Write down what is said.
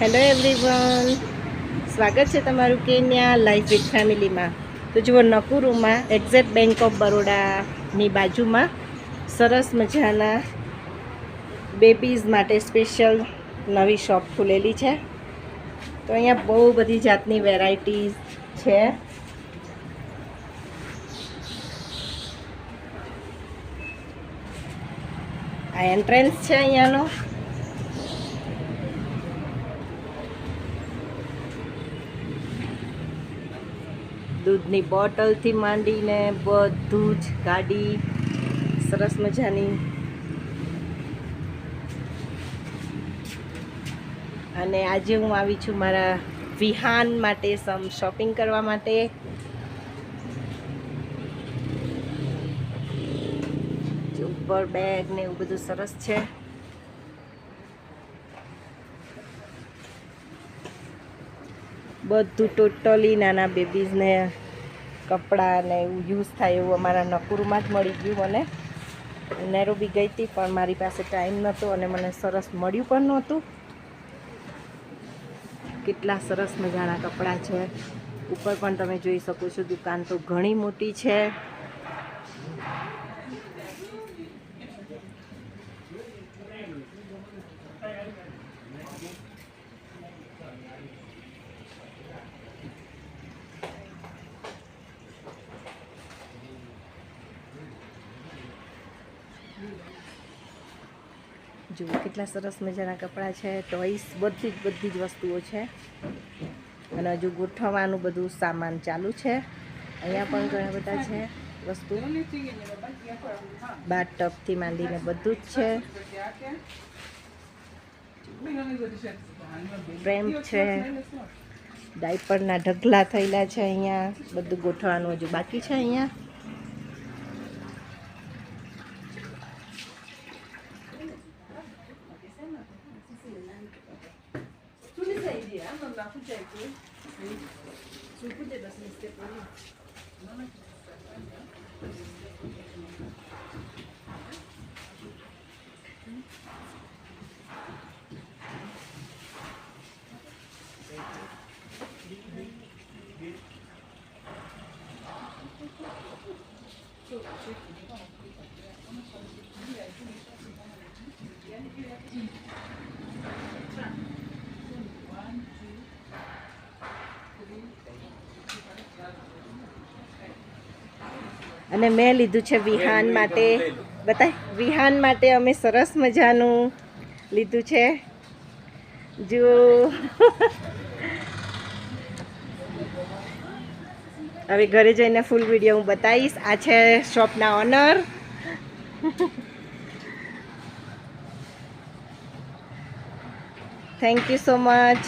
Hello everyone, સ્વાગત છે તમારું કેન્યા લાઈફ વિથ ફેમિલીમાં. તો જુઓ, નકુરુમાં એક્ઝેક્ટ બેંક ઓફ બરોડાની બાજુમાં સરસ મજાના બેબીઝ માટે સ્પેશિયલ નવી શોપ ખુલેલી છે. તો અહીંયા બહુ બધી જાતની વેરાયટીઝ છે. આ એન્ટ્રન્સ છે અહીંયાનો. દૂધની બોટલથી માંડીને બધું જ, ગાડી સરસ મજાની. અને આજે હું આવી છું મારા વિહાન માટે સમ શોપિંગ કરવા માટે. ઉપર બેગ ને એવું બધું સરસ છે. બધું ટોટલી નાના બેબીઝને કપડાં ને એવું યુઝ થાય એવું અમારા નકુરમાં જ મળી ગયું. મને નેરોબી ગઈ હતી પણ મારી પાસે ટાઈમ નહોતો અને મને સરસ મળ્યું પણ નહોતું. કેટલા સરસ મજાના કપડાં છે. ઉપર પણ તમે જોઈ શકો છો, દુકાન તો ઘણી મોટી છે. જુઓ કેટલા સરસ મજાના કપડાં છે. ટોયસ બધી જ વસ્તુઓ છે. અને હજુ ગોઠવવાનું બધું સામાન ચાલુ છે. અહીંયા પણ ઘણા બધા છે વસ્તુ. બાથ ટબથી માંડીને બધું જ છે. પ્રેમ છે, ડાયપરના ઢગલા થયેલા છે. અહીંયા બધું ગોઠવવાનું હજુ બાકી છે. અહીંયા અને મેં લીધું છે વિહાન માટે. બતાય, વિહાન માટે અમે સરસ મજાનું લીધું છે. જો હવે ઘરે જઈને ફૂલ વિડીયો હું બતાવીશ. આ છે શોપના owner. Thank you so much.